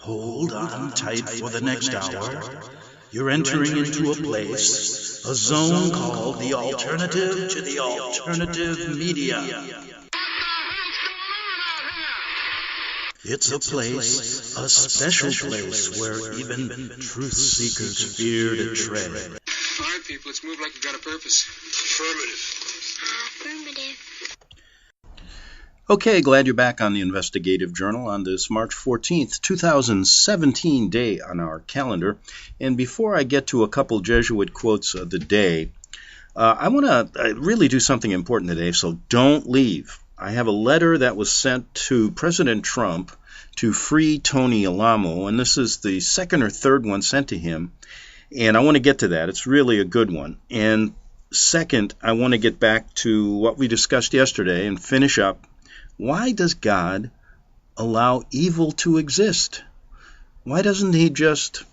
Hold on tight for the next hour. You're entering into a place, a zone called the alternative to the alternative media. It's a place, a special place where even truth seekers fear to tread. All right, people, let's move like we've got a purpose. Affirmative. Okay, glad you're back on the Investigative Journal on this March 14th, 2017 day on our calendar. And before I get to a couple Jesuit quotes of the day, I want to really do something important today, so don't leave. I have a letter that was sent to President Trump to free Tony Alamo, and this is the second or third one sent to him. And I want to get to that. It's really a good one. And second, I want to get back to what we discussed yesterday and finish up. Why does God allow evil to exist? Why doesn't he just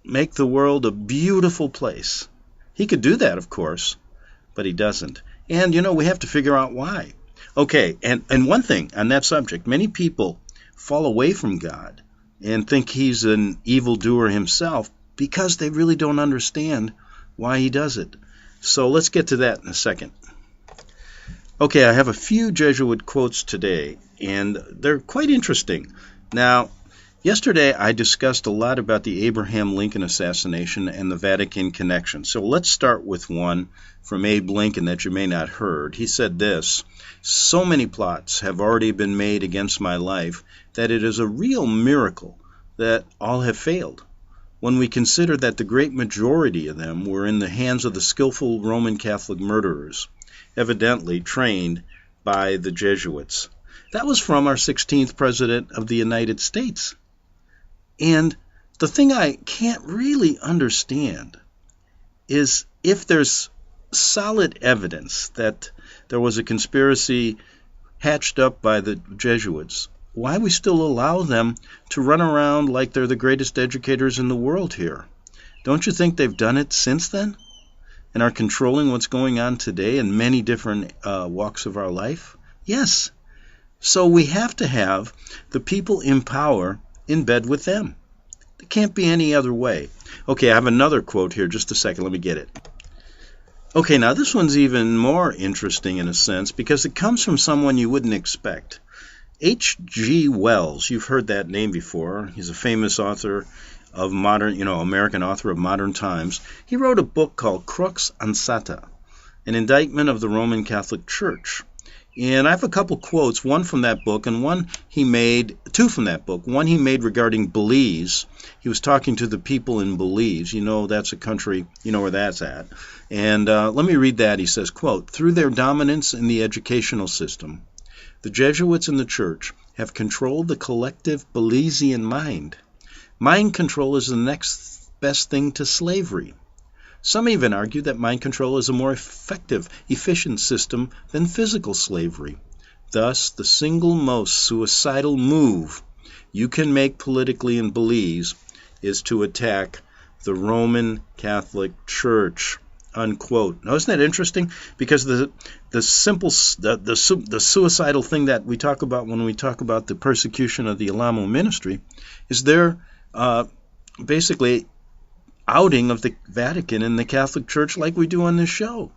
make the world a beautiful place? He could do that, of course, but he doesn't. And, we have to figure out why. Okay, and one thing on that subject, many people fall away from God and think he's an evildoer himself because they really don't understand why he does it. So let's get to that in a second. Okay, I have a few Jesuit quotes today, and they're quite interesting. Now, yesterday I discussed a lot about the Abraham Lincoln assassination and the Vatican connection. So let's start with one from Abe Lincoln that you may not have heard. He said this: "So many plots have already been made against my life that it is a real miracle that all have failed. When we consider that the great majority of them were in the hands of the skillful Roman Catholic murderers, evidently trained by the Jesuits." That was from our 16th President of the United States. And the thing I can't really understand is if there's solid evidence that there was a conspiracy hatched up by the Jesuits, why we still allow them to run around like they're the greatest educators in the world here. Don't you think they've done it since then and are controlling what's going on today in many different walks of our life? Yes. So we have to have the people in power in bed with them. It can't be any other way. Okay, I have another quote here. Just a second. Let me get it. Okay, now this one's even more interesting in a sense because it comes from someone you wouldn't expect. H.G. Wells, you've heard that name before. He's a famous author of modern, American author of modern times. He wrote a book called Crux Ansata, an indictment of the Roman Catholic Church. And I have a couple quotes, one from that book and two from that book. One he made regarding Belize. He was talking to the people in Belize. That's a country, where that's at. And let me read that. He says, quote, "Through their dominance in the educational system, the Jesuits and the Church have controlled the collective Belizean mind. Mind control is the next best thing to slavery. Some even argue that mind control is a more effective, efficient system than physical slavery. Thus, the single most suicidal move you can make politically in Belize is to attack the Roman Catholic Church." Unquote. Now, isn't that interesting? Because the suicidal thing that we talk about when we talk about the persecution of the Alamo ministry is their basically outing of the Vatican and the Catholic Church like we do on this show.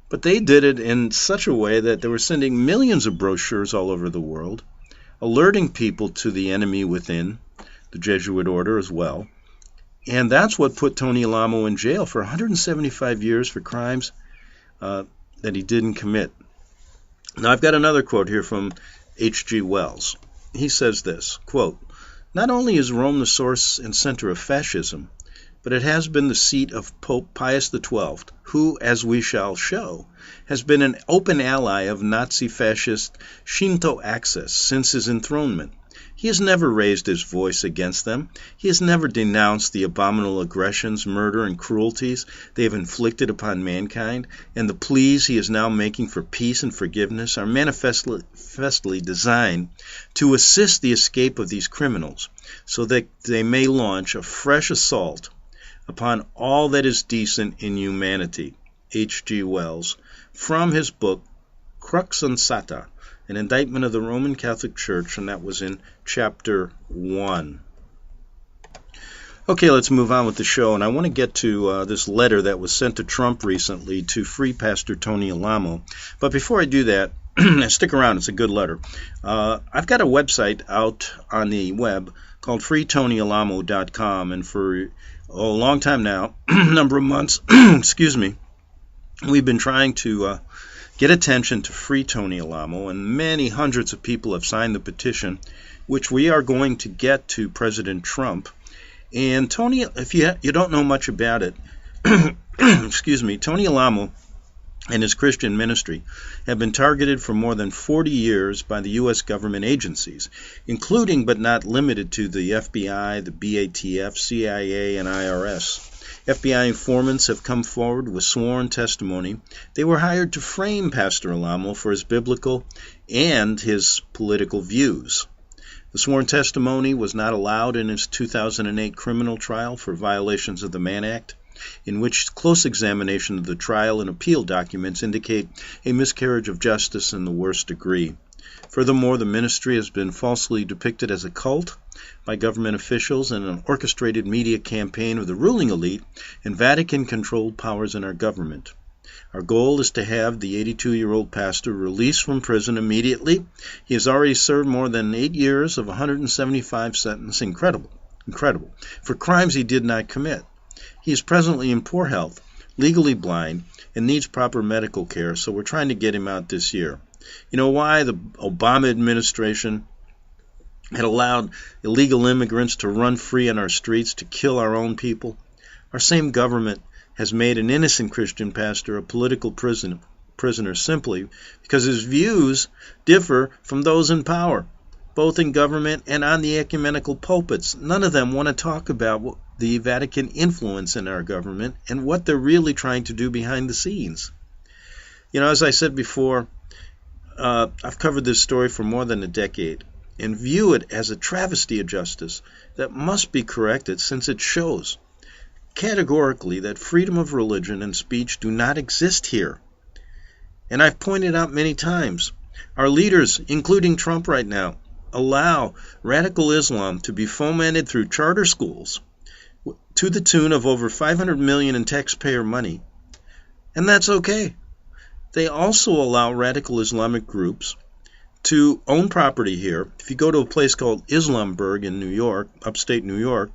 But they did it in such a way that they were sending millions of brochures all over the world, alerting people to the enemy within, the Jesuit order as well. And that's what put Tony Alamo in jail for 175 years for crimes that he didn't commit. Now, I've got another quote here from H.G. Wells. He says this, quote, "Not only is Rome the source and center of fascism, but it has been the seat of Pope Pius XII, who, as we shall show, has been an open ally of Nazi-fascist Shinto Axis since his enthronement. He has never raised his voice against them. He has never denounced the abominable aggressions, murder, and cruelties they have inflicted upon mankind, and the pleas he is now making for peace and forgiveness are manifestly designed to assist the escape of these criminals, so that they may launch a fresh assault upon all that is decent in humanity." H.G. Wells, from his book Crux Ansata, an indictment of the Roman Catholic Church, and that was in chapter 1. Okay, let's move on with the show, and I want to get to this letter that was sent to Trump recently to free Pastor Tony Alamo. But before I do that, stick around, it's a good letter. I've got a website out on the web called freetonyalamo.com, and for a long time now, a number of months, excuse me, we've been trying to get attention to free Tony Alamo, and many hundreds of people have signed the petition, which we are going to get to President Trump. And Tony, if you don't know much about it, excuse me, Tony Alamo and his Christian ministry have been targeted for more than 40 years by the U.S. government agencies, including but not limited to the FBI, the BATF, CIA, and IRS. FBI informants have come forward with sworn testimony. They were hired to frame Pastor Alamo for his biblical and his political views. The sworn testimony was not allowed in his 2008 criminal trial for violations of the Mann Act, in which close examination of the trial and appeal documents indicate a miscarriage of justice in the worst degree. Furthermore, the ministry has been falsely depicted as a cult by government officials in an orchestrated media campaign of the ruling elite and Vatican-controlled powers in our government. Our goal is to have the 82-year-old pastor released from prison immediately. He has already served more than 8 years of 175 sentences. Incredible, for crimes he did not commit. He is presently in poor health, legally blind, and needs proper medical care, so we're trying to get him out this year. You know why? The Obama administration had allowed illegal immigrants to run free on our streets to kill our own people. Our same government has made an innocent Christian pastor a political prisoner simply because his views differ from those in power, both in government and on the ecumenical pulpits. None of them want to talk about the Vatican influence in our government and what they're really trying to do behind the scenes. You know, as I said before, I've covered this story for more than a decade and view it as a travesty of justice that must be corrected, since it shows categorically that freedom of religion and speech do not exist here. And I've pointed out many times, our leaders, including Trump right now, allow radical Islam to be fomented through charter schools to the tune of over $500 million in taxpayer money. And that's okay. They also allow radical Islamic groups to own property here. If you go to a place called Islamburg in New York, upstate New York,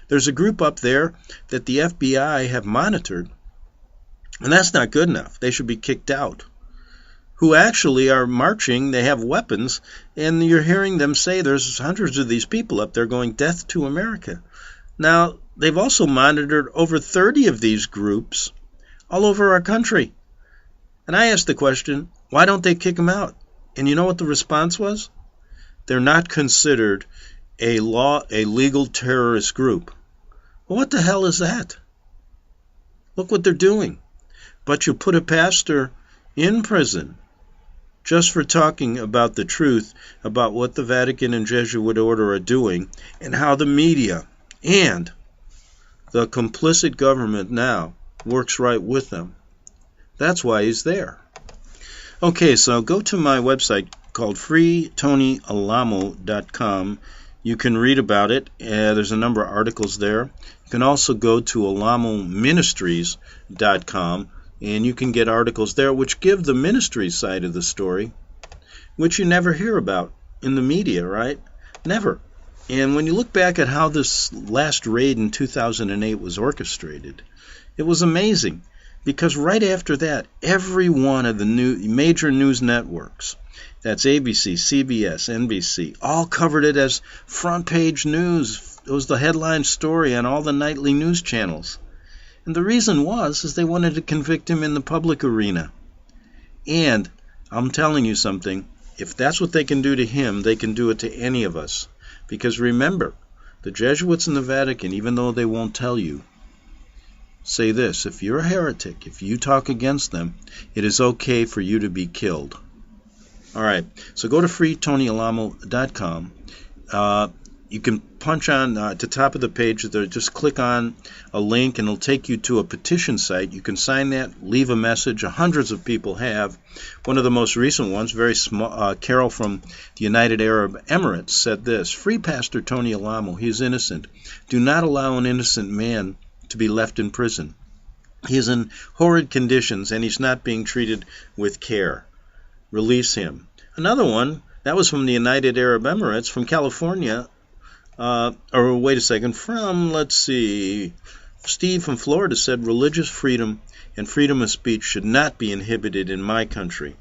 there's a group up there that the FBI have monitored, and that's not good enough. They should be kicked out. Who actually are marching, they have weapons, and you're hearing them say there's hundreds of these people up there going, "Death to America." Now, they've also monitored over 30 of these groups all over our country. And I asked the question, why don't they kick them out? And you know what the response was? They're not considered a legal terrorist group. Well, what the hell is that? Look what they're doing. But you put a pastor in prison just for talking about the truth about what the Vatican and Jesuit order are doing and how the media and the complicit government now works right with them. That's why he's there. Okay, so go to my website called freetonyalamo.com. You can read about it. There's a number of articles there. You can also go to alamoministries.com, and you can get articles there which give the ministry side of the story, which you never hear about in the media, right? Never. And when you look back at how this last raid in 2008 was orchestrated, it was amazing. Because right after that, every one of the major news networks, that's ABC, CBS, NBC, all covered it as front page news. It was the headline story on all the nightly news channels. And the reason is they wanted to convict him in the public arena. And I'm telling you something, if that's what they can do to him, they can do it to any of us. Because remember, the Jesuits in the Vatican, even though they won't tell you, say this: if you're a heretic, if you talk against them, it is okay for you to be killed. All right, so go to freetonyalamo.com. You can punch on at the top of the page there, just click on a link and it'll take you to a petition site. You can sign that, leave a message. Hundreds of people have. One of the most recent ones, very small, Carol from the United Arab Emirates said this: "Free Pastor Tony Alamo, he is innocent. Do not allow an innocent man to be left in prison. He is in horrid conditions and he's not being treated with care. Release him." Another one, that was from the United Arab Emirates, from California. Let's see, Steve from Florida said, "Religious freedom and freedom of speech should not be inhibited in my country."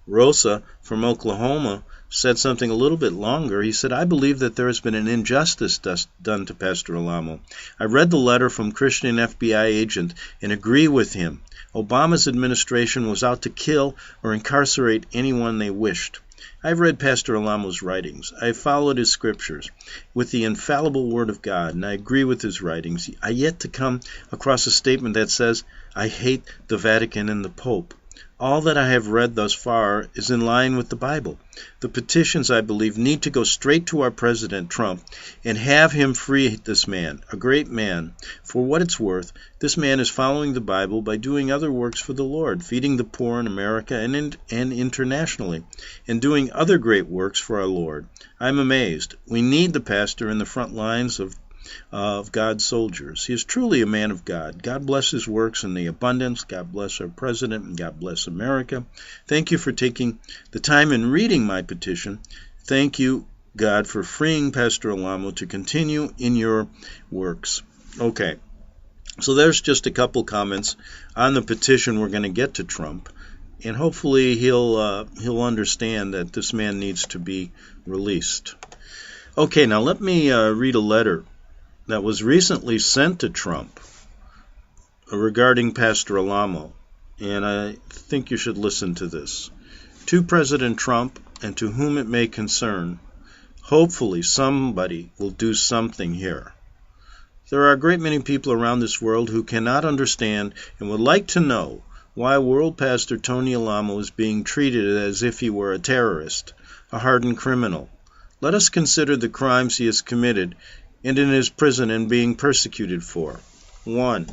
Rosa from Oklahoma said something a little bit longer. He said, "I believe that there has been an injustice done to Pastor Alamo. I read the letter from Christian FBI agent and agree with him. Obama's administration was out to kill or incarcerate anyone they wished. I've read Pastor Alamo's writings. I've followed his scriptures with the infallible word of God, and I agree with his writings. I yet to come across a statement that says, 'I hate the Vatican and the Pope.' All that I have read thus far is in line with the Bible. The petitions, I believe, need to go straight to our President Trump and have him free this man, a great man. For what it's worth, this man is following the Bible by doing other works for the Lord, feeding the poor in America and internationally, and doing other great works for our Lord. I'm amazed. We need the pastor in the front lines of God's soldiers. He is truly a man of God. God bless his works in the abundance. God bless our president, and God bless America. Thank you for taking the time and reading my petition. Thank you, God, for freeing Pastor Alamo to continue in your works." Okay, so there's just a couple comments on the petition we're going to get to Trump, and hopefully he'll understand that this man needs to be released. Okay, now let me read a letter that was recently sent to Trump regarding Pastor Alamo, and I think you should listen to this. "To President Trump, and to whom it may concern, hopefully somebody will do something here. There are a great many people around this world who cannot understand and would like to know why World Pastor Tony Alamo is being treated as if he were a terrorist, a hardened criminal. Let us consider the crimes he has committed and in his prison and being persecuted for. 1.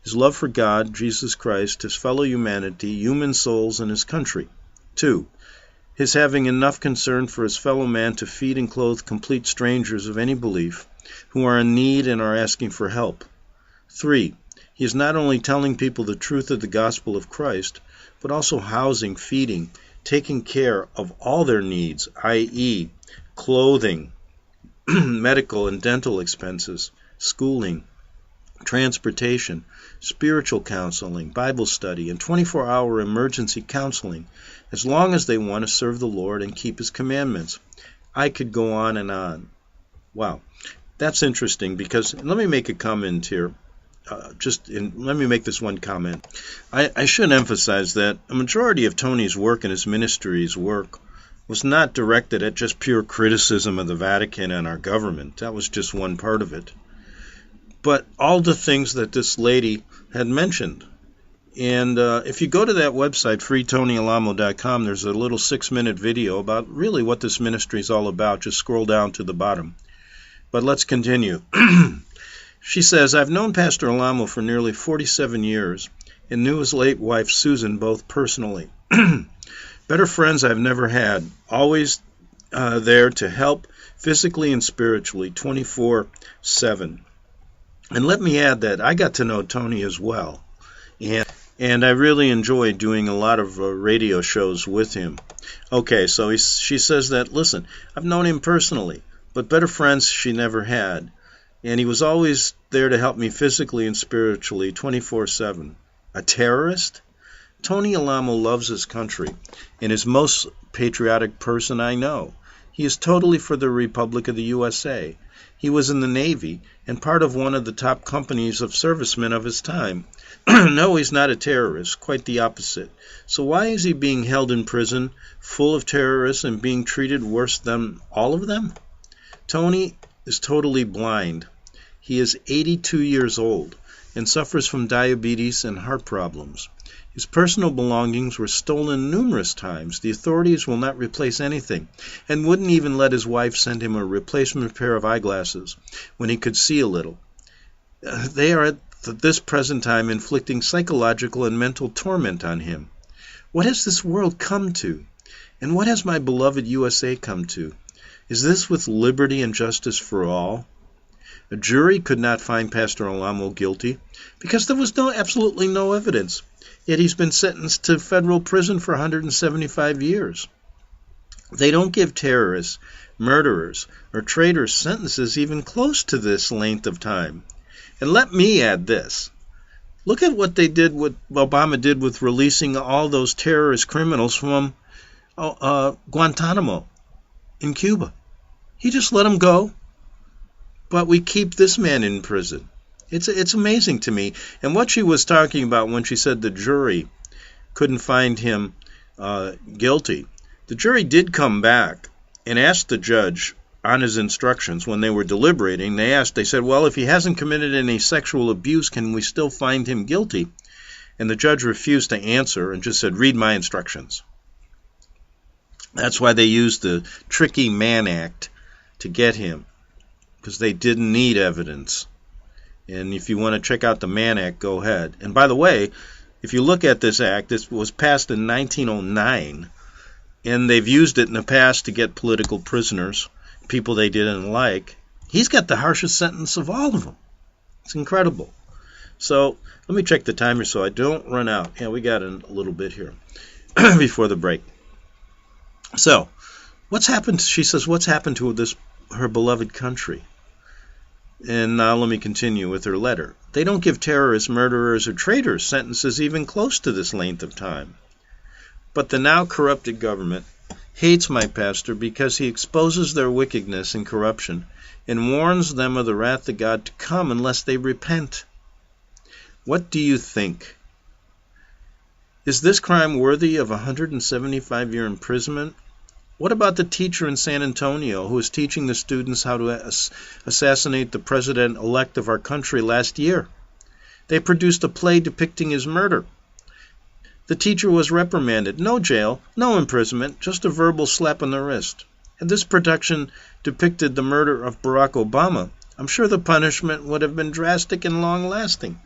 His love for God, Jesus Christ, his fellow humanity, human souls, and his country. 2. His having enough concern for his fellow man to feed and clothe complete strangers of any belief who are in need and are asking for help. 3. He is not only telling people the truth of the gospel of Christ, but also housing, feeding, taking care of all their needs, i.e., clothing, medical and dental expenses, schooling, transportation, spiritual counseling, Bible study, and 24-hour emergency counseling, as long as they want to serve the Lord and keep his commandments." I could go on and on. Wow, that's interesting, because let me make a comment here. Let me make this one comment. I should emphasize that a majority of Tony's work and his ministry's work was not directed at just pure criticism of the Vatican and our government. That was just one part of it. But all the things that this lady had mentioned. And if you go to that website, freetonyalamo.com, there's a little 6-minute video about really what this ministry is all about. Just scroll down to the bottom. But let's continue. She says, "I've known Pastor Alamo for nearly 47 years and knew his late wife Susan both personally. Better friends I've never had, always there to help physically and spiritually, 24/7. And let me add that I got to know Tony as well, and I really enjoyed doing a lot of radio shows with him." Okay, so she says that, listen, I've known him personally, but better friends she never had, and he was always there to help me physically and spiritually, 24/7. A terrorist? Tony Alamo loves his country and is most patriotic person I know. He is totally for the Republic of the USA. He was in the Navy and part of one of the top companies of servicemen of his time. No, he's not a terrorist, quite the opposite. So why is he being held in prison, full of terrorists, and being treated worse than all of them? Tony is totally blind. He is 82 years old and suffers from diabetes and heart problems. His personal belongings were stolen numerous times. The authorities will not replace anything, and wouldn't even let his wife send him a replacement pair of eyeglasses when he could see a little. They are at this present time inflicting psychological and mental torment on him. What has this world come to? And what has my beloved USA come to? Is this with liberty and justice for all? A jury could not find Pastor Alamo guilty because there was absolutely no evidence. Yet he's been sentenced to federal prison for 175 years. They don't give terrorists, murderers, or traitors sentences even close to this length of time. And let me add this. Look at what Obama did with releasing all those terrorist criminals from Guantanamo in Cuba. He just let them go. But we keep this man in prison. It's amazing to me. And what she was talking about when she said the jury couldn't find him guilty, the jury did come back and asked the judge on his instructions when they were deliberating. They said, well, if he hasn't committed any sexual abuse, can we still find him guilty? And the judge refused to answer and just said, read my instructions. That's why they used the tricky Mann Act to get him, because they didn't need evidence. And if you want to check out the Mann Act, go ahead. And by the way, if you look at this act, this was passed in 1909, and they've used it in the past to get political prisoners, people they didn't like. He's got the harshest sentence of all of them. It's incredible. So let me check the timer so I don't run out. Yeah, we got a little bit here before the break. So what's happened? She says, what's happened to her beloved country? And now let me continue with her letter. They don't give terrorists, murderers, or traitors sentences even close to this length of time. But the now corrupted government hates my pastor because he exposes their wickedness and corruption and warns them of the wrath of God to come unless they repent. What do you think? Is this crime worthy of 175-year imprisonment? What about the teacher in San Antonio who was teaching the students how to assassinate the president-elect of our country last year? They produced a play depicting his murder. The teacher was reprimanded. No jail, no imprisonment, just a verbal slap on the wrist. Had this production depicted the murder of Barack Obama, I'm sure the punishment would have been drastic and long-lasting.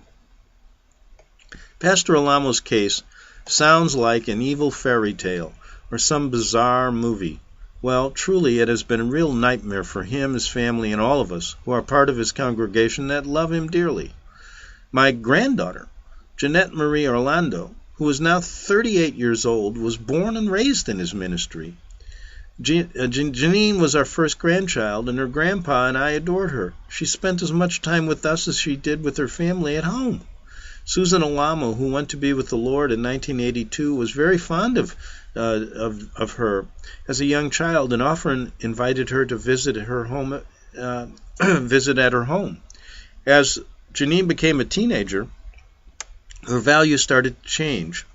Pastor Alamo's case sounds like an evil fairy tale or some bizarre movie. Well, truly it has been a real nightmare for him, his family, and all of us who are part of his congregation that love him dearly. My granddaughter, Jeanette Marie Orlando, who is now 38 years old, was born and raised in his ministry. Janine was our first grandchild, and her grandpa and I adored her. She spent as much time with us as she did with her family at home. Susan Alamo, who went to be with the Lord in 1982, was very fond of her as a young child, and often invited her to visit at her home. As Janine became a teenager, her values started to change.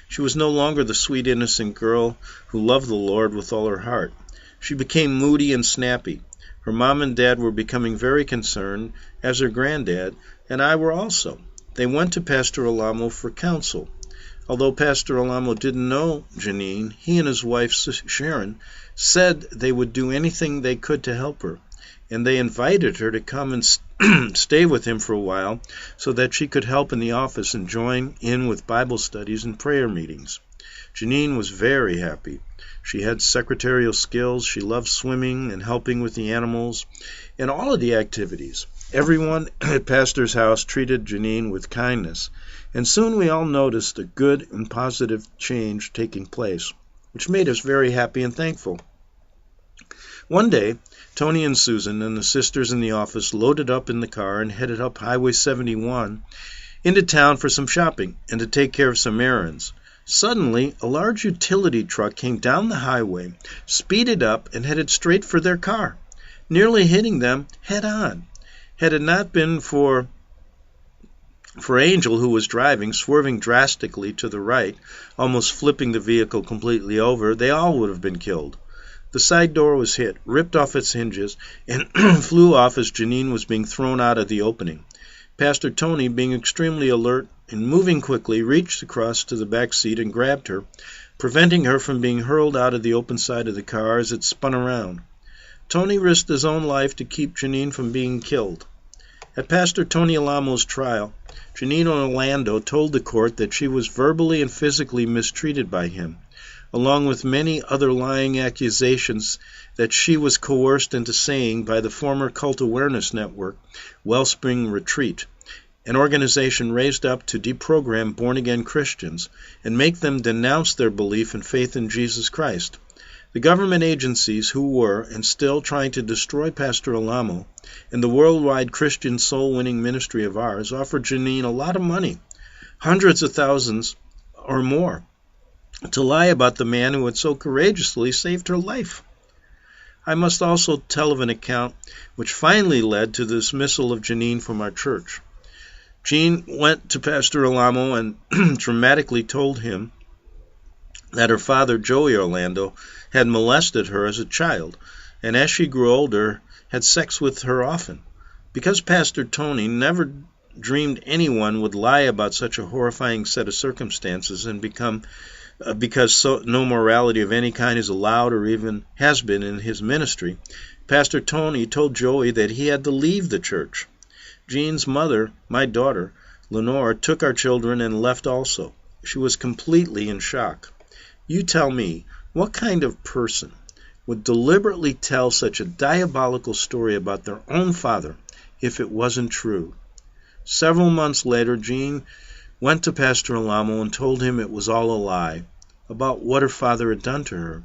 She was no longer the sweet, innocent girl who loved the Lord with all her heart. She became moody and snappy. Her mom and dad were becoming very concerned, as her granddad and I were also. They went to Pastor Alamo for counsel. Although Pastor Alamo didn't know Janine, he and his wife Sharon said they would do anything they could to help her, and they invited her to come and stay with him for a while so that she could help in the office and join in with Bible studies and prayer meetings. Janine was very happy. She had secretarial skills, she loved swimming and helping with the animals, and all of the activities. Everyone at Pastor's house treated Janine with kindness, and soon we all noticed a good and positive change taking place, which made us very happy and thankful. One day, Tony and Susan and the sisters in the office loaded up in the car and headed up Highway 71 into town for some shopping and to take care of some errands. Suddenly, a large utility truck came down the highway, speeded up, and headed straight for their car, nearly hitting them head-on. Had it not been for Angel, who was driving, swerving drastically to the right, almost flipping the vehicle completely over, they all would have been killed. The side door was hit, ripped off its hinges, and flew off as Janine was being thrown out of the opening. Pastor Tony, being extremely alert and moving quickly, reached across to the back seat and grabbed her, preventing her from being hurled out of the open side of the car as it spun around. Tony risked his own life to keep Janine from being killed. At Pastor Tony Alamo's trial, Janine Orlando told the court that she was verbally and physically mistreated by him, along with many other lying accusations that she was coerced into saying by the former Cult Awareness Network, Wellspring Retreat, an organization raised up to deprogram born-again Christians and make them denounce their belief and faith in Jesus Christ. The government agencies who were and still trying to destroy Pastor Alamo and the worldwide Christian soul-winning ministry of ours offered Janine a lot of money, hundreds of thousands or more, to lie about the man who had so courageously saved her life. I must also tell of an account which finally led to the dismissal of Janine from our church. Jean went to Pastor Alamo and dramatically told him that her father, Joey Orlando, had molested her as a child, and as she grew older, had sex with her often. Because Pastor Tony never dreamed anyone would lie about such a horrifying set of circumstances, and because no morality of any kind is allowed or even has been in his ministry, Pastor Tony told Joey that he had to leave the church. Jean's mother, my daughter, Lenore, took our children and left also. She was completely in shock. You tell me, what kind of person would deliberately tell such a diabolical story about their own father if it wasn't true? Several months later, Jean went to Pastor Alamo and told him it was all a lie about what her father had done to her.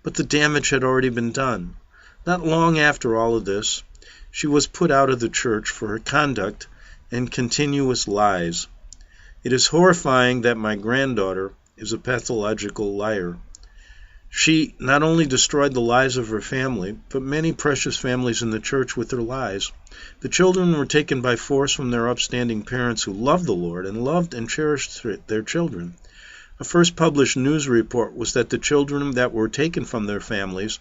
But the damage had already been done. Not long after all of this, she was put out of the church for her conduct and continuous lies. It is horrifying that my granddaughter is a pathological liar. She not only destroyed the lives of her family, but many precious families in the church with her lies. The children were taken by force from their upstanding parents who loved the Lord and loved and cherished their children. A first published news report was that the children that were taken from their families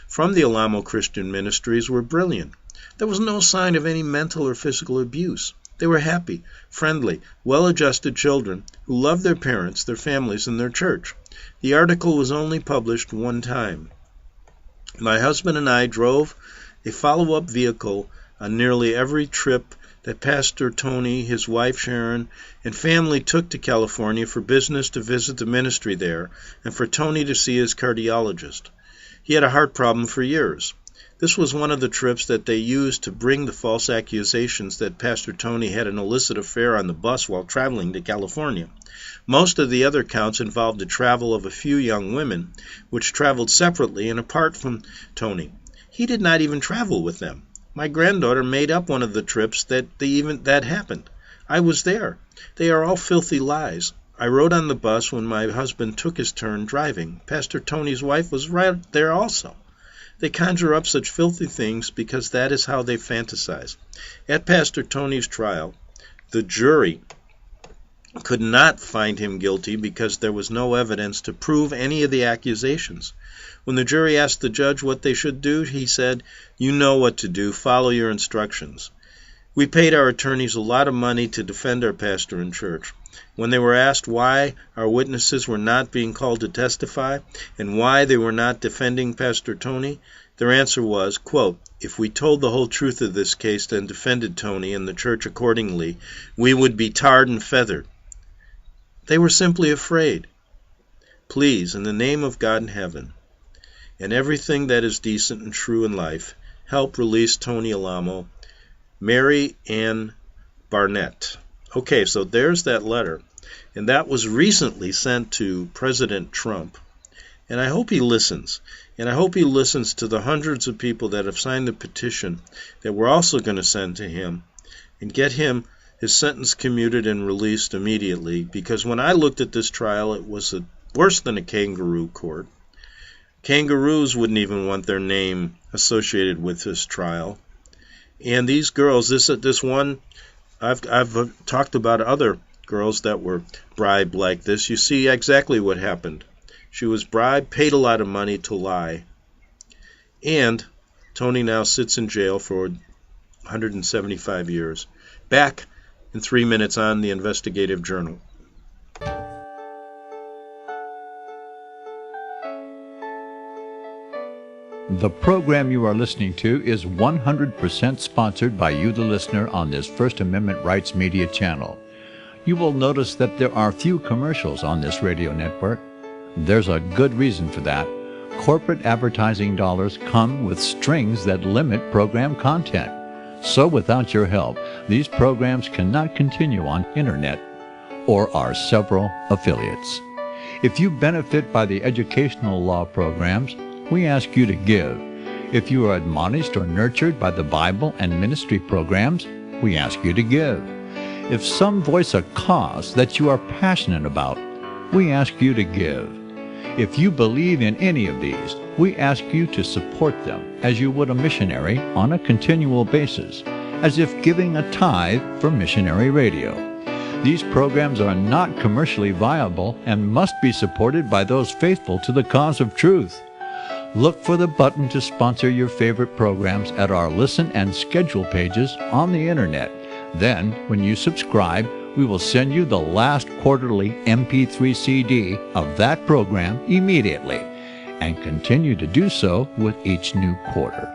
from the Alamo Christian Ministries were brilliant. There was no sign of any mental or physical abuse. They were happy, friendly, well-adjusted children who loved their parents, their families, and their church. The article was only published one time. My husband and I drove a follow-up vehicle on nearly every trip that Pastor Tony, his wife Sharon, and family took to California for business to visit the ministry there and for Tony to see his cardiologist. He had a heart problem for years. This was one of the trips that they used to bring the false accusations that Pastor Tony had an illicit affair on the bus while traveling to California. Most of the other counts involved the travel of a few young women, which traveled separately and apart from Tony. He did not even travel with them. My granddaughter made up one of the trips that happened. I was there. They are all filthy lies. I rode on the bus when my husband took his turn driving. Pastor Tony's wife was right there also. They conjure up such filthy things because that is how they fantasize. At Pastor Tony's trial, the jury could not find him guilty because there was no evidence to prove any of the accusations. When the jury asked the judge what they should do, he said, "You know what to do. Follow your instructions." We paid our attorneys a lot of money to defend our pastor and church. When they were asked why our witnesses were not being called to testify and why they were not defending Pastor Tony, their answer was, quote, "If we told the whole truth of this case and defended Tony and the church accordingly, we would be tarred and feathered." They were simply afraid. Please, in the name of God in heaven and everything that is decent and true in life, help release Tony Alamo. Mary Ann Barnett. Okay, so there's that letter, and that was recently sent to President Trump, and I hope he listens, and I hope he listens to the hundreds of people that have signed the petition that we're also going to send to him and get him his sentence commuted and released immediately, because when I looked at this trial, it was worse than a kangaroo court. Kangaroos wouldn't even want their name associated with this trial. And these girls, this one, I've talked about other girls that were bribed like this. You see exactly what happened. She was bribed, paid a lot of money to lie. And Tony now sits in jail for 175 years. Back in 3 minutes on the Investigative Journal. The program you are listening to is 100% sponsored by you, the listener, on this First Amendment Rights Media channel. You will notice that there are few commercials on this radio network. There's a good reason for that. Corporate advertising dollars come with strings that limit program content. So without your help, these programs cannot continue on internet or our several affiliates. If you benefit by the educational law programs, we ask you to give. If you are admonished or nurtured by the Bible and ministry programs, we ask you to give. If some voice a cause that you are passionate about, we ask you to give. If you believe in any of these, we ask you to support them as you would a missionary on a continual basis, as if giving a tithe for missionary radio. These programs are not commercially viable and must be supported by those faithful to the cause of truth. Look for the button to sponsor your favorite programs at our listen and schedule pages on the internet. Then, when you subscribe, we will send you the last quarterly MP3 CD of that program immediately, and continue to do so with each new quarter.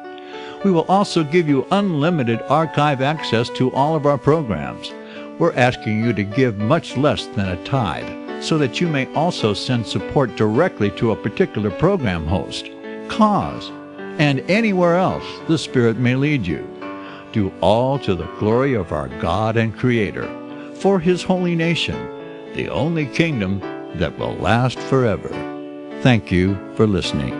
We will also give you unlimited archive access to all of our programs. We're asking you to give much less than a tithe, so that you may also send support directly to a particular program host, cause, and anywhere else the Spirit may lead you. Do all to the glory of our God and Creator, for His holy nation, the only kingdom that will last forever. Thank you for listening.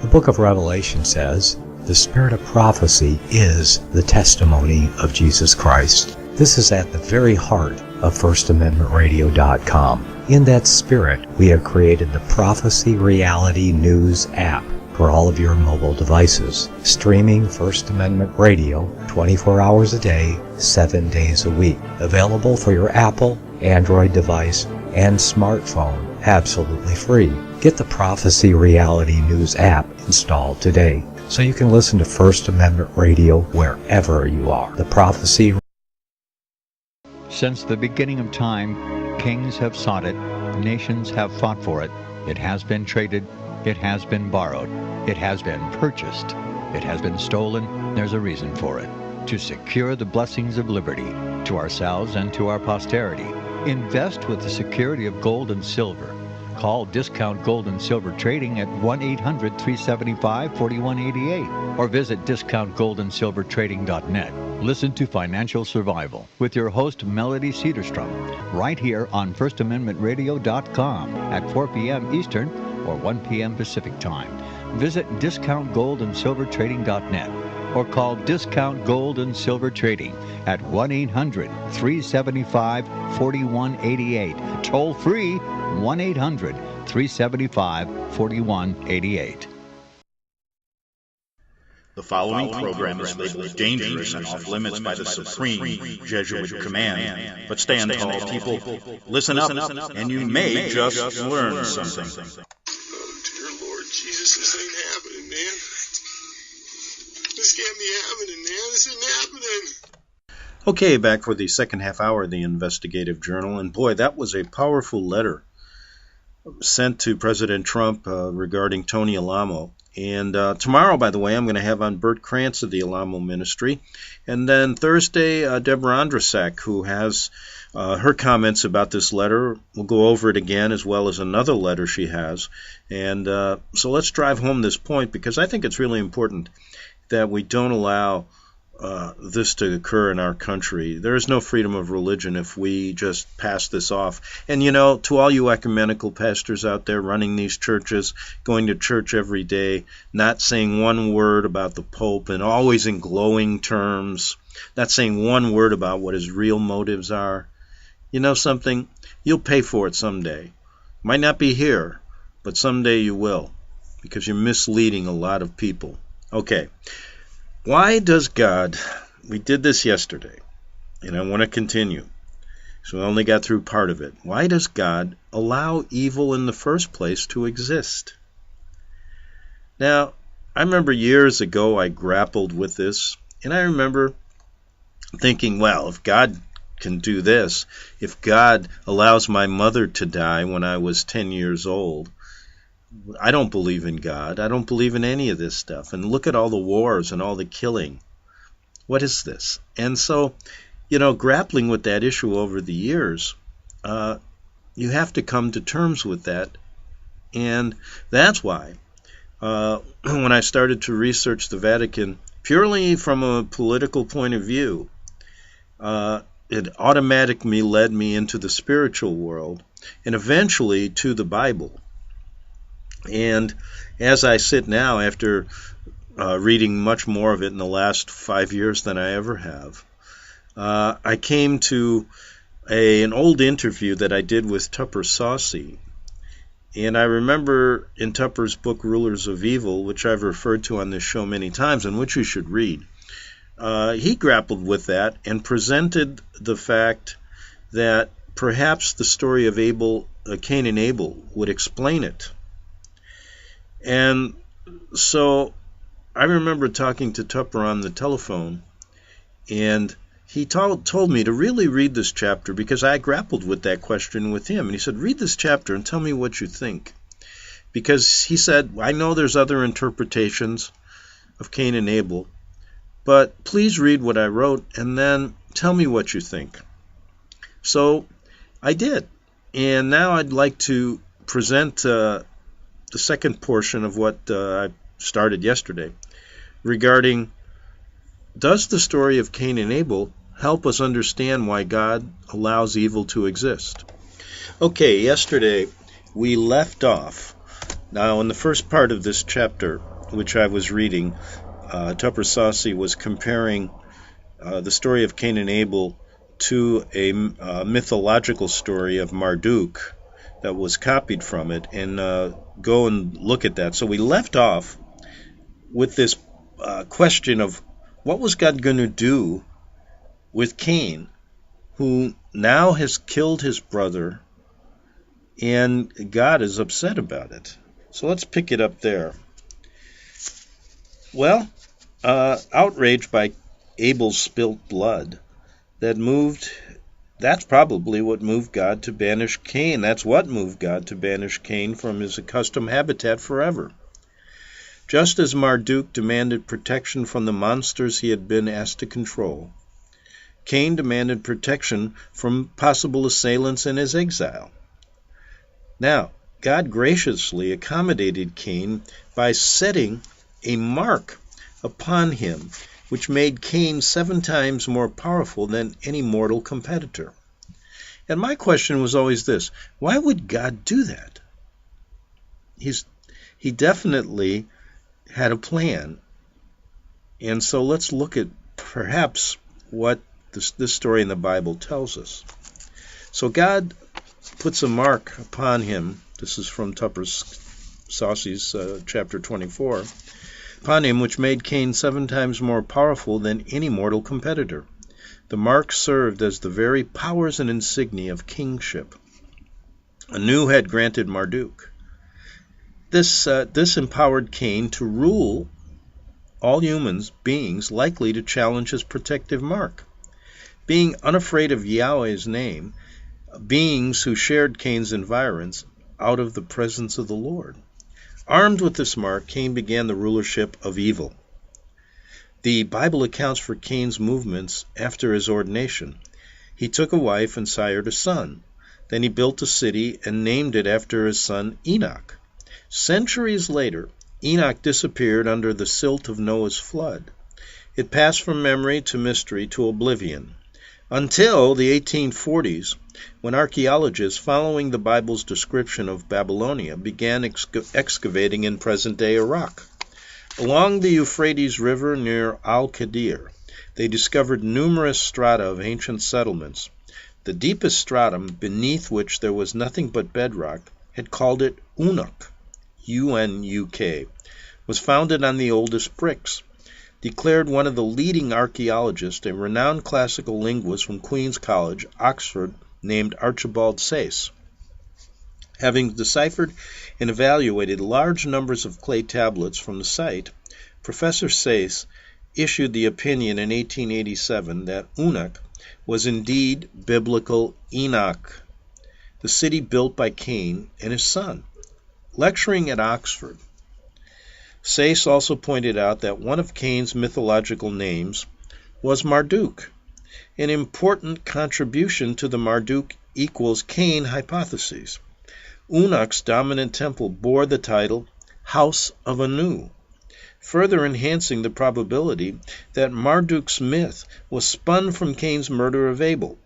The book of Revelation says, "The spirit of prophecy is the testimony of Jesus Christ." This is at the very heart of FirstAmendmentRadio.com. In that spirit, we have created the Prophecy Reality News app for all of your mobile devices, streaming First Amendment Radio 24 hours a day, 7 days a week. Available for your Apple, Android device, and smartphone, absolutely free. Get the Prophecy Reality News app installed today, so you can listen to First Amendment Radio wherever you are. The Prophecy. Since the beginning of time, kings have sought it, nations have fought for it. It has been traded, it has been borrowed, it has been purchased, it has been stolen. There's a reason for it. To secure the blessings of liberty to ourselves and to our posterity. Invest with the security of gold and silver. Call Discount Gold and Silver Trading at 1-800-375-4188 or visit discountgoldandsilvertrading.net. Listen to Financial Survival with your host Melody Cedarstrom right here on FirstAmendmentRadio.com at 4 p.m. Eastern or 1 p.m. Pacific Time. Visit discountgoldandsilvertrading.net or call Discount Gold and Silver Trading at 1-800-375-4188. Toll free 1-800-375-4188. The following program is labeled dangerous and off limits by the supreme Jesuit command. But stand tall, people. Listen up, and you may just learn something. Oh, dear Lord Jesus, this ain't happening, man. This can't be happening, man. This isn't happening. Okay, back for the second half hour of the Investigative Journal. And boy, that was a powerful letter sent to President Trump regarding Tony Alamo. And tomorrow, by the way, I'm going to have on Bert Krantz of the Alamo Ministry. And then Thursday, Deborah Andrasak, who has her comments about this letter. We'll go over it again, as well as another letter she has. And so let's drive home this point, because I think it's really important that we don't allow this to occur in our country. There is no freedom of religion if we just pass this off. And, you know, to all you ecumenical pastors out there running these churches, going to church every day, not saying one word about the Pope and always in glowing terms, not saying one word about what his real motives are, you know something? You'll pay for it someday. Might not be here, but someday you will, because you're misleading a lot of people. Okay. Why does God, we did this yesterday, and I want to continue, so I only got through part of it. Why does God allow evil in the first place to exist? Now, I remember years ago I grappled with this, and I remember thinking, well, if God can do this, if God allows my mother to die when I was 10 years old, I don't believe in God. I don't believe in any of this stuff. And look at all the wars and all the killing. What is this? And so, grappling with that issue over the years, you have to come to terms with that. And that's why when I started to research the Vatican, purely from a political point of view, it automatically led me into the spiritual world and eventually to the Bible. And as I sit now, after reading much more of it in the last 5 years than I ever have, I came to an old interview that I did with Tupper Saucy. And I remember in Tupper's book, Rulers of Evil, which I've referred to on this show many times and which you should read, he grappled with that and presented the fact that perhaps the story of Cain and Abel would explain it. And so I remember talking to Tupper on the telephone, and he told me to really read this chapter because I grappled with that question with him. And he said, read this chapter and tell me what you think. Because he said, I know there's other interpretations of Cain and Abel, but please read what I wrote and then tell me what you think. So I did. And now I'd like to present the second portion of what I started yesterday regarding, does the story of Cain and Abel help us understand why God allows evil to exist? Okay, yesterday we left off. Now, in the first part of this chapter, which I was reading, Tupper Saucy was comparing the story of Cain and Abel to a mythological story of Marduk that was copied from it, and go and look at that. So we left off with this question of what was God going to do with Cain, who now has killed his brother, and God is upset about it. So let's pick it up there. Well, outraged by Abel's spilt blood, that's probably what moved God to banish Cain. That's what moved God to banish Cain from his accustomed habitat forever. Just as Marduk demanded protection from the monsters he had been asked to control, Cain demanded protection from possible assailants in his exile. Now, God graciously accommodated Cain by setting a mark upon him, which made Cain 7 times more powerful than any mortal competitor. And my question was always this: why would God do that? He definitely had a plan. And so let's look at perhaps what this story in the Bible tells us. So God puts a mark upon him. This is from Tupper Saucy's chapter 24. Upon him, which made Cain 7 times more powerful than any mortal competitor. The mark served as the very powers and insignia of kingship. Anu had granted Marduk. This empowered Cain to rule all human beings likely to challenge his protective mark. Being unafraid of Yahweh's name, beings who shared Cain's environs out of the presence of the Lord. Armed with this mark, Cain began the rulership of evil. The Bible accounts for Cain's movements after his ordination. He took a wife and sired a son. Then he built a city and named it after his son Enoch. Centuries later, Enoch disappeared under the silt of Noah's flood. It passed from memory to mystery to oblivion, until the 1840s, when archaeologists, following the Bible's description of Babylonia, began excavating in present-day Iraq. Along the Euphrates River near Al-Qadir, they discovered numerous strata of ancient settlements. The deepest stratum, beneath which there was nothing but bedrock, had called it Unuk, U-N-U-K, was founded on the oldest bricks. Declared one of the leading archaeologists, a renowned classical linguist from Queen's College, Oxford, named Archibald Sayce. Having deciphered and evaluated large numbers of clay tablets from the site, Professor Sayce issued the opinion in 1887 that Enoch was indeed biblical Enoch, the city built by Cain and his son. Lecturing at Oxford, Sayce also pointed out that one of Cain's mythological names was Marduk, an important contribution to the Marduk equals Cain hypothesis. Enoch's dominant temple bore the title House of Anu, further enhancing the probability that Marduk's myth was spun from Cain's murder of Abel.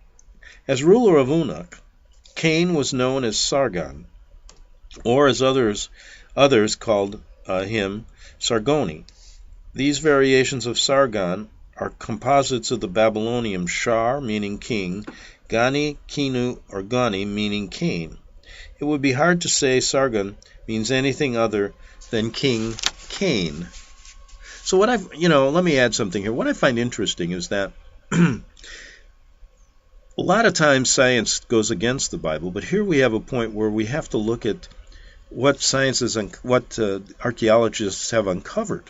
As ruler of Enoch, Cain was known as Sargon, or as others called him, Sargoni. These variations of Sargon are composites of the Babylonian Shar, meaning king, Gani, Kinu, or Gani, meaning Cain. It would be hard to say Sargon means anything other than King Cain. So let me add something here. What I find interesting is that a lot of times science goes against the Bible, but here we have a point where we have to look at what archaeologists have uncovered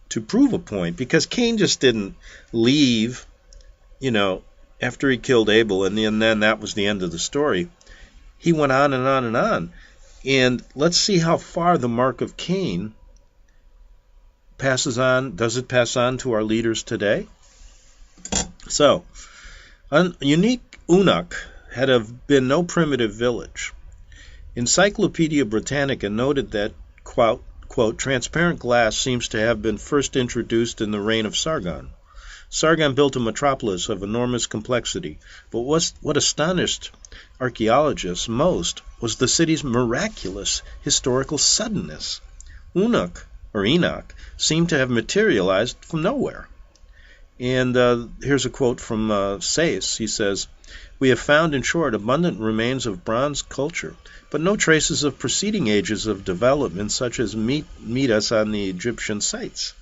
to prove a point, because Cain just didn't leave, after he killed Abel, and then that was the end of the story. He went on and on and on. And let's see how far the mark of Cain passes on. Does it pass on to our leaders today? So, unique Enoch had been no primitive village. Encyclopedia Britannica noted that, quote, transparent glass seems to have been first introduced in the reign of Sargon. Sargon built a metropolis of enormous complexity, but what astonished archaeologists most was the city's miraculous historical suddenness. Enoch seemed to have materialized from nowhere. And here's a quote from Sayce. He says, "We have found, in short, abundant remains of bronze culture, but no traces of preceding ages of development such as meet us on the Egyptian sites."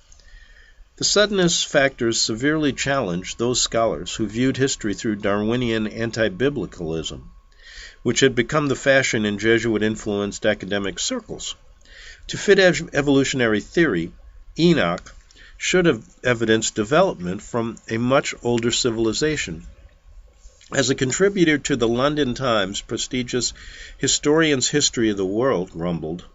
The suddenness factors severely challenged those scholars who viewed history through Darwinian anti-biblicalism, which had become the fashion in Jesuit-influenced academic circles. To fit evolutionary theory, Enoch should have evidenced development from a much older civilization. As a contributor to the London Times' prestigious Historian's History of the World grumbled,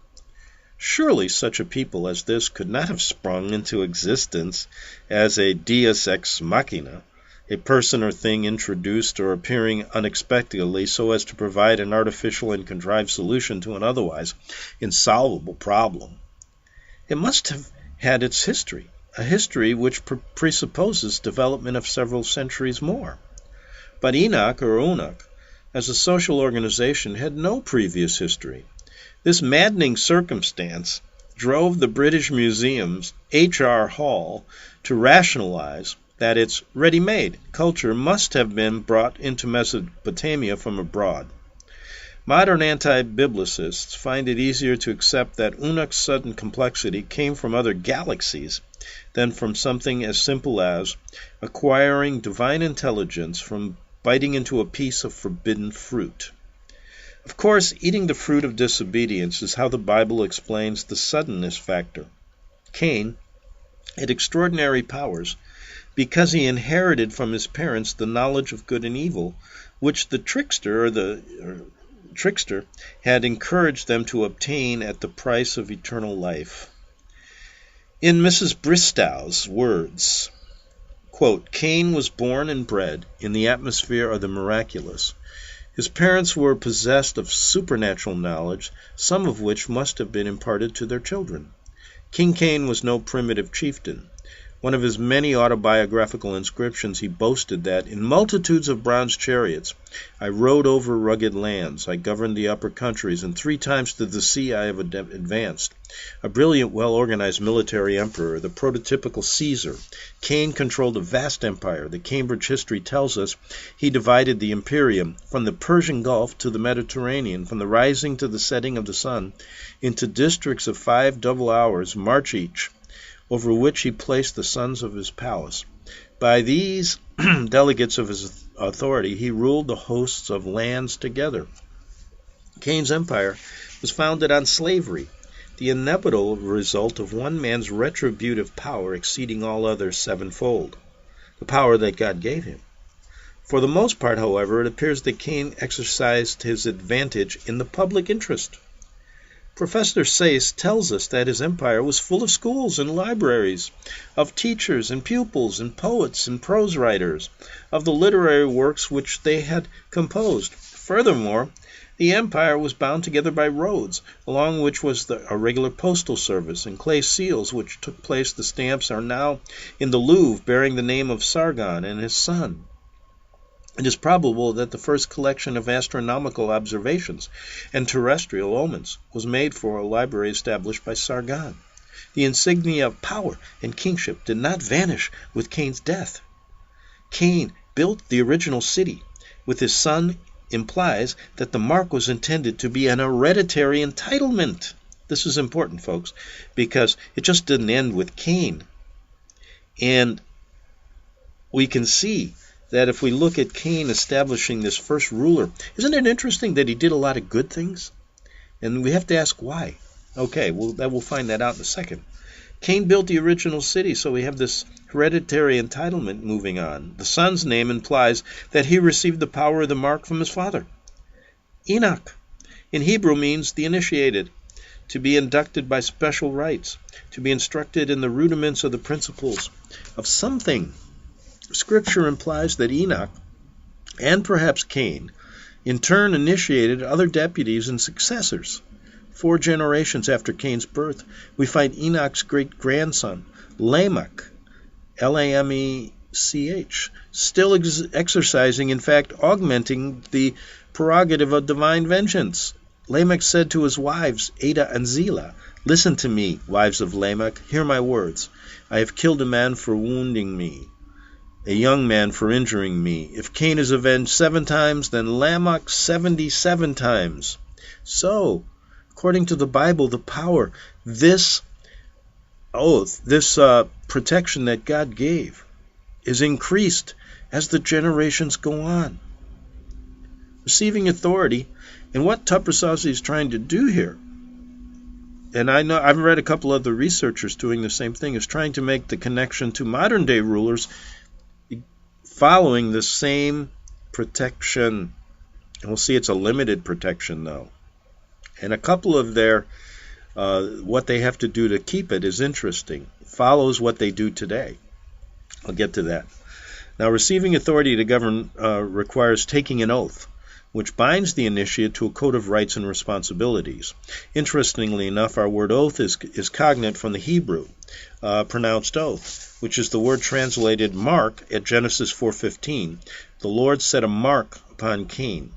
"Surely such a people as this could not have sprung into existence as a deus ex machina, a person or thing introduced or appearing unexpectedly so as to provide an artificial and contrived solution to an otherwise insolvable problem. It must have had its history, a history which presupposes development of several centuries more. But Enoch, as a social organization, had no previous history. This maddening circumstance drove the British Museum's H.R. Hall to rationalize that its ready-made culture must have been brought into Mesopotamia from abroad. Modern anti-biblicists find it easier to accept that Enoch's sudden complexity came from other galaxies than from something as simple as acquiring divine intelligence from biting into a piece of forbidden fruit. Of course, eating the fruit of disobedience is how the Bible explains the suddenness factor. Cain had extraordinary powers because he inherited from his parents the knowledge of good and evil, which the trickster had encouraged them to obtain at the price of eternal life. In Mrs. Bristow's words, quote, "Cain was born and bred in the atmosphere of the miraculous. His parents were possessed of supernatural knowledge, some of which must have been imparted to their children. King Cain was no primitive chieftain. One of his many autobiographical inscriptions, he boasted that, in multitudes of bronze chariots, I rode over rugged lands, I governed the upper countries, and 3 times to the sea I have advanced. A brilliant, well-organized military emperor, the prototypical Caesar, Cain controlled a vast empire. The Cambridge history tells us he divided the imperium from the Persian Gulf to the Mediterranean, from the rising to the setting of the sun, into districts of 5 double hours, march each, over which he placed the sons of his palace. By these delegates of his authority, he ruled the hosts of lands together. Cain's empire was founded on slavery, the inevitable result of one man's retributive power exceeding all others sevenfold, the power that God gave him. For the most part, however, it appears that Cain exercised his advantage in the public interest. Professor Sayce tells us that his empire was full of schools and libraries, of teachers and pupils and poets and prose writers, of the literary works which they had composed. Furthermore, the empire was bound together by roads, along which was a regular postal service, and clay seals which took place. The stamps are now in the Louvre, bearing the name of Sargon and his son. It is probable that the first collection of astronomical observations and terrestrial omens was made for a library established by Sargon. The insignia of power and kingship did not vanish with Cain's death. Cain built the original city. With his son implies that the mark was intended to be an hereditary entitlement. This is important, folks, because it just didn't end with Cain. And we can see that if we look at Cain establishing this first ruler, isn't it interesting that he did a lot of good things? And we have to ask why. Okay, we'll find that out in a second. Cain built the original city, so we have this hereditary entitlement moving on. The son's name implies that he received the power of the mark from his father. Enoch, in Hebrew, means the initiated, to be inducted by special rites, to be instructed in the rudiments of the principles of something. Scripture implies that Enoch, and perhaps Cain, in turn initiated other deputies and successors. 4 generations after Cain's birth, we find Enoch's great-grandson, Lamech, Lamech, still exercising, in fact, augmenting the prerogative of divine vengeance. Lamech said to his wives, Ada and Zillah, "Listen to me, wives of Lamech, hear my words. I have killed a man for wounding me, a young man for injuring me. If Cain is avenged 7 times, then Lamech 77 times. So, according to the Bible, the power, this oath, this protection that God gave, is increased as the generations go on. Receiving authority, and what Tupper Saucy is trying to do here, and I know I've read a couple other researchers doing the same thing, is trying to make the connection to modern day rulers following the same protection. And we'll see it's a limited protection, though. And a couple of their, what they have to do to keep it is interesting. Follows what they do today. I'll get to that. Now, receiving authority to govern requires taking an oath, which binds the initiate to a code of rights and responsibilities. Interestingly enough, our word oath is cognate from the Hebrew, pronounced oath, which is the word translated mark at Genesis 4:15. The Lord set a mark upon Cain.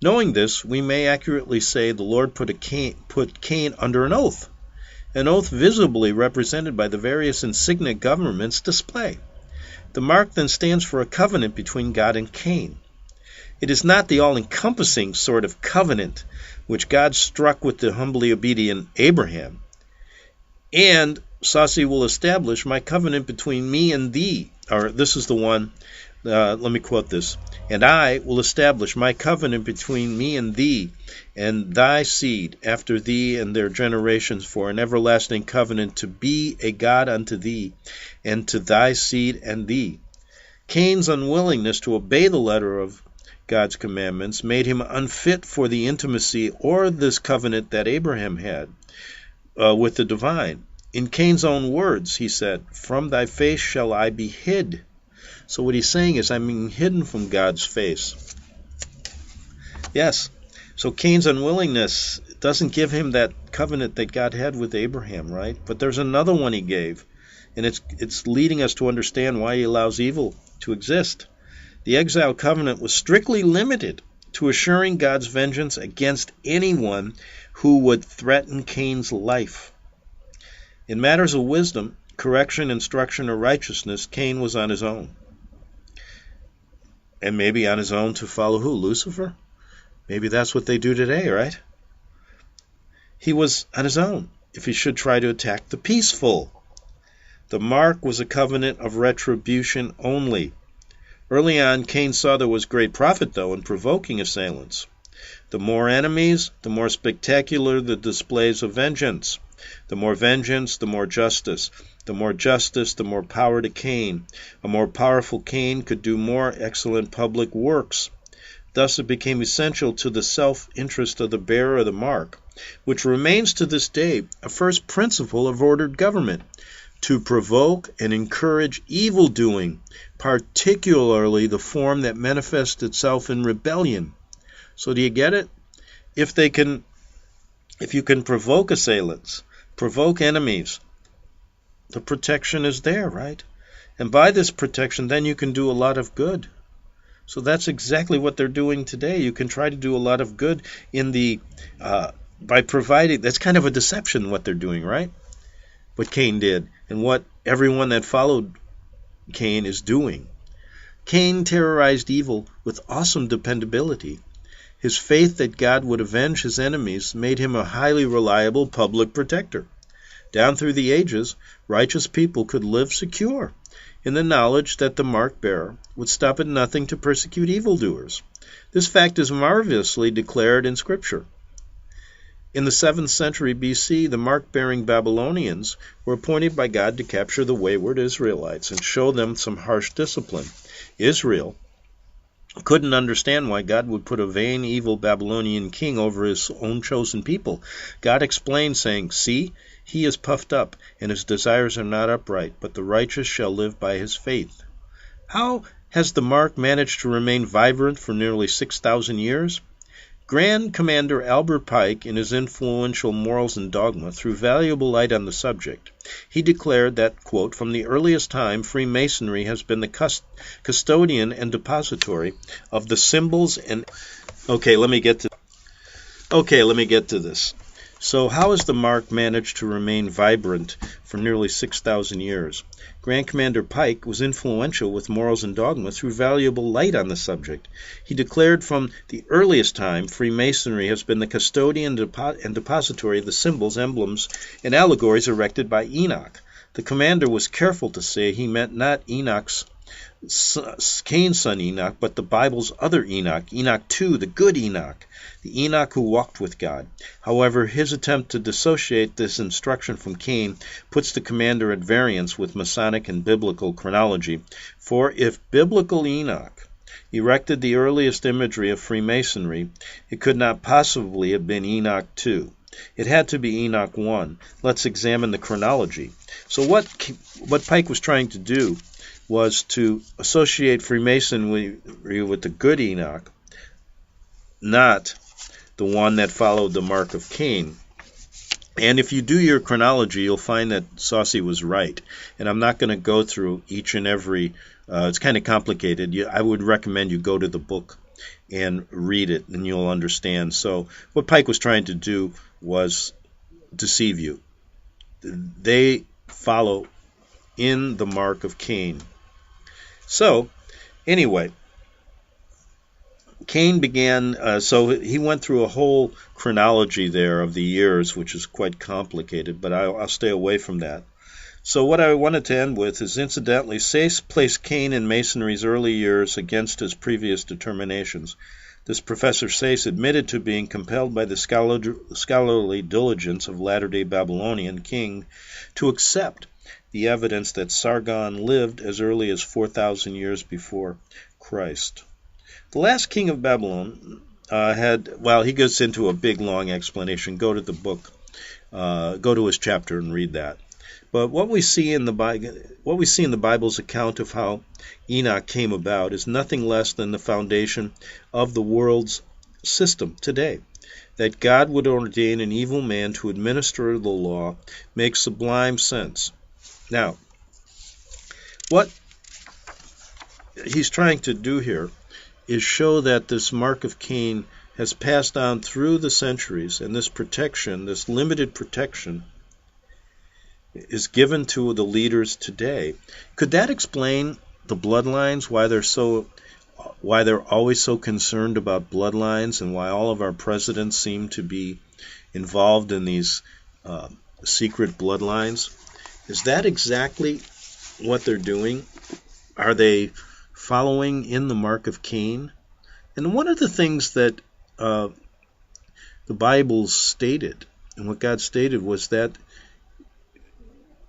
Knowing this, we may accurately say the Lord put Cain under an oath visibly represented by the various insignia governments display. The mark then stands for a covenant between God and Cain. It is not the all-encompassing sort of covenant which God struck with the humbly obedient Abraham. And Saucy will establish my covenant between me and thee. Or this is the one, let me quote this. And I will establish my covenant between me and thee, and thy seed after thee and their generations, for an everlasting covenant, to be a God unto thee, and to thy seed and thee. Cain's unwillingness to obey the letter of God's commandments made him unfit for the intimacy or this covenant that Abraham had with the divine. In Cain's own words, he said, "From thy face shall I be hid." So what he's saying is, I'm being hidden from God's face. Yes, so Cain's unwillingness doesn't give him that covenant that God had with Abraham, right? But there's another one he gave, and it's leading us to understand why he allows evil to exist. The exile covenant was strictly limited to assuring God's vengeance against anyone who would threaten Cain's life. In matters of wisdom, correction, instruction, or righteousness, Cain was on his own. And maybe on his own to follow who? Lucifer? Maybe that's what they do today, right? He was on his own if he should try to attack the peaceful. The mark was a covenant of retribution only. Early on, Cain saw there was great profit, though, in provoking assailants. The more enemies, the more spectacular the displays of vengeance. The more vengeance, the more justice. The more justice, the more power to Cain. A more powerful Cain could do more excellent public works. Thus it became essential to the self-interest of the bearer of the mark, which remains to this day a first principle of ordered government, to provoke and encourage evil-doing, particularly the form that manifests itself in rebellion. So do you get it? If you can provoke assailants, provoke enemies, the protection is there, right? And by this protection, then you can do a lot of good. So that's exactly what they're doing today. You can try to do a lot of good by providing. That's kind of a deception what they're doing, right? What Cain did and what everyone that followed Cain is doing. Cain terrorized evil with awesome dependability. His faith that God would avenge his enemies made him a highly reliable public protector. Down through the ages, righteous people could live secure in the knowledge that the mark-bearer would stop at nothing to persecute evildoers. This fact is marvelously declared in Scripture. In the 7th century BC, the mark-bearing Babylonians were appointed by God to capture the wayward Israelites and show them some harsh discipline. Israel couldn't understand why God would put a vain, evil Babylonian king over his own chosen people. God explained, saying, "See, he is puffed up, and his desires are not upright, but the righteous shall live by his faith." How has the mark managed to remain vibrant for nearly 6,000 years? Grand Commander Albert Pike, in his influential Morals and Dogma, threw valuable light on the subject. He declared that, quote, "From the earliest time, Freemasonry has been the custodian and depository of the symbols and..." Okay, let me get to this. So how has the mark managed to remain vibrant for nearly 6,000 years? Grand Commander Pike was influential with Morals and Dogma through valuable light on the subject. He declared from the earliest time, Freemasonry has been the custodian and depository of the symbols, emblems, and allegories erected by Enoch. The commander was careful to say he meant not Cain's son Enoch, but the Bible's other Enoch, Enoch 2, the good Enoch, the Enoch who walked with God. However, his attempt to dissociate this instruction from Cain puts the commander at variance with Masonic and biblical chronology. For if biblical Enoch erected the earliest imagery of Freemasonry, it could not possibly have been Enoch 2. It had to be Enoch 1. Let's examine the chronology. So what Pike was trying to do was to associate Freemasonry with the good Enoch, not the one that followed the mark of Cain. And if you do your chronology, you'll find that Saucy was right. And I'm not going to go through each and every, it's kind of complicated. I would recommend you go to the book and read it, and you'll understand. So what Pike was trying to do was deceive you. They follow in the mark of Cain. So, anyway, Cain began, so he went through a whole chronology there of the years, which is quite complicated, but I'll stay away from that. So what I wanted to end with is, incidentally, Sayce placed Cain in Masonry's early years against his previous determinations. This Professor Sayce admitted to being compelled by the scholarly diligence of latter-day Babylonian king to accept the evidence that Sargon lived as early as 4,000 years before Christ. The last king of Babylon he goes into a big, long explanation. Go to the book, go to his chapter and read that. But what we see in the Bible's account of how Enoch came about is nothing less than the foundation of the world's system today. That God would ordain an evil man to administer the law makes sublime sense. Now, what he's trying to do here is show that this mark of Cain has passed on through the centuries, and this protection, this limited protection, is given to the leaders today. Could that explain the bloodlines, why they're always so concerned about bloodlines, and why all of our presidents seem to be involved in these secret bloodlines? Is that exactly what they're doing? Are they following in the mark of Cain? And one of the things that the Bible stated. And what God stated was that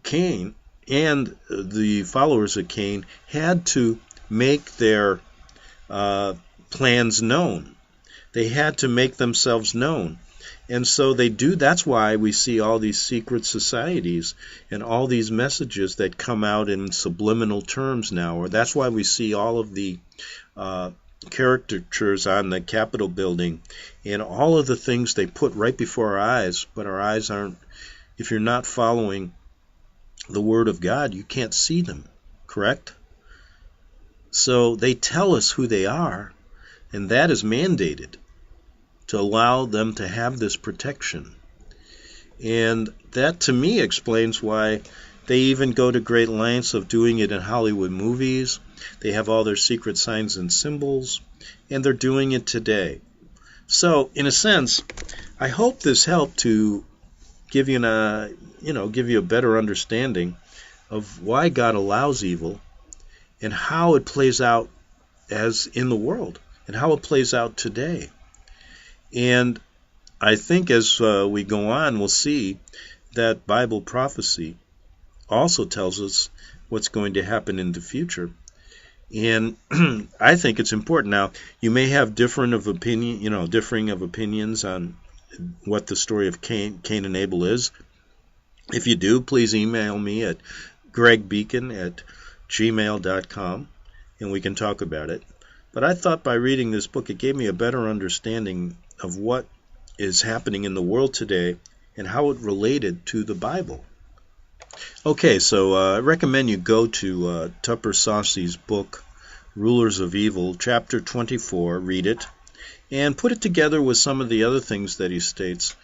Cain and the followers of Cain had to make their plans known. They had to make themselves known. And so they do. That's why we see all these secret societies and all these messages that come out in subliminal terms now. Or that's why we see all of the caricatures on the Capitol building and all of the things they put right before our eyes. But our eyes aren't, if you're not following the Word of God, you can't see them, correct? So they tell us who they are, and that is mandated to allow them to have this protection. And that, to me, explains why they even go to great lengths of doing it in Hollywood movies. They have all their secret signs and symbols, and they're doing it today. So, in a sense, I hope this helped to give you a better understanding of why God allows evil and how it plays out as in the world and how it plays out today. And I think as we go on, we'll see that Bible prophecy also tells us what's going to happen in the future. And I think it's important. Now, you may have differing of opinions on what the story of Cain and Abel is. If you do, please email me at gregbeacon@gmail.com, and we can talk about it. But I thought by reading this book, it gave me a better understanding of what is happening in the world today and how it related to the Bible. Okay, so I recommend you go to Tupper Saucy's book, Rulers of Evil, chapter 24, read it, and put it together with some of the other things that he states.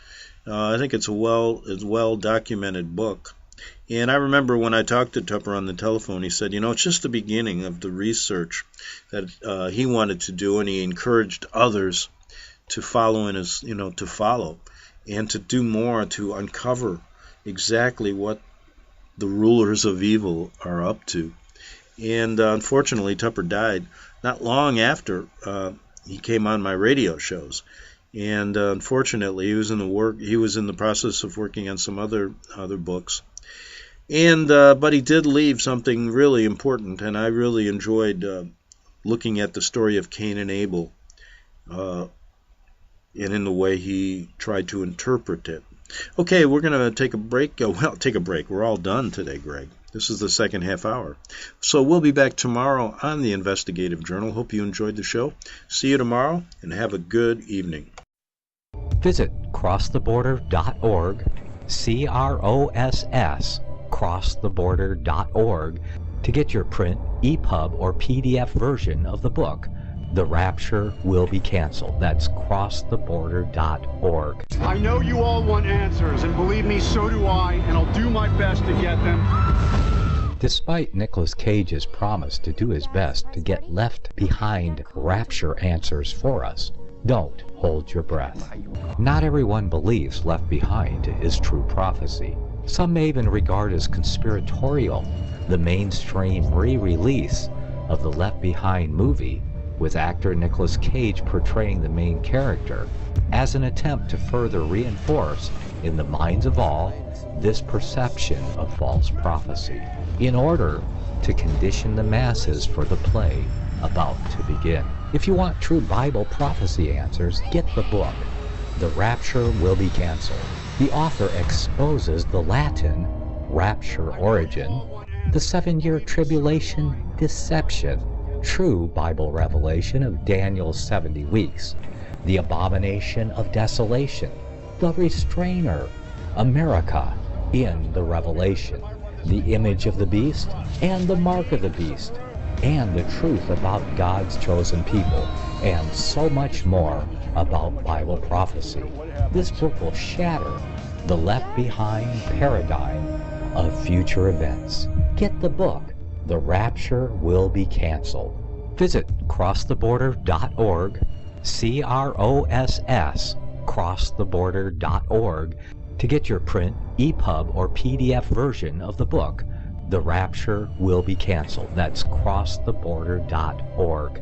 I think it's a well-documented book. And I remember when I talked to Tupper on the telephone, he said, it's just the beginning of the research that he wanted to do, and he encouraged others to follow and to do more to uncover exactly what the rulers of evil are up to. And unfortunately, Tupper died not long after he came on my radio shows. And unfortunately, he was in the process of working on some other books. And but he did leave something really important, and I really enjoyed looking at the story of Cain and Abel, and in the way he tried to interpret it. Okay, we're going to take a break. Take a break. We're all done today, Greg. This is the second half hour. So we'll be back tomorrow on the Investigative Journal. Hope you enjoyed the show. See you tomorrow, and have a good evening. Visit crosstheborder.org, CROSS, crosstheborder.org, to get your print, EPUB, or PDF version of the book, The Rapture Will Be Canceled. That's crosstheborder.org. I know you all want answers, and believe me, so do I, and I'll do my best to get them. Despite Nicolas Cage's promise to do his best to get left behind rapture answers for us, don't hold your breath. Not everyone believes Left Behind is true prophecy. Some may even regard as conspiratorial the mainstream re-release of the Left Behind movie, with actor Nicolas Cage portraying the main character, as an attempt to further reinforce in the minds of all this perception of false prophecy, in order to condition the masses for the play about to begin. If you want true Bible prophecy answers, get the book, The Rapture Will Be Canceled. The author exposes the Latin rapture origin, the 7-year tribulation deception, true Bible revelation of Daniel's 70 weeks, the abomination of desolation, the restrainer, America in the Revelation, the image of the beast and the mark of the beast, and the truth about God's chosen people, and so much more about Bible prophecy. This book will shatter the Left Behind paradigm of future events. Get the book, The Rapture Will Be Canceled. Visit crosstheborder.org, CROSS, crosstheborder.org, to get your print, EPUB, or PDF version of the book, The Rapture Will Be Canceled. That's crosstheborder.org.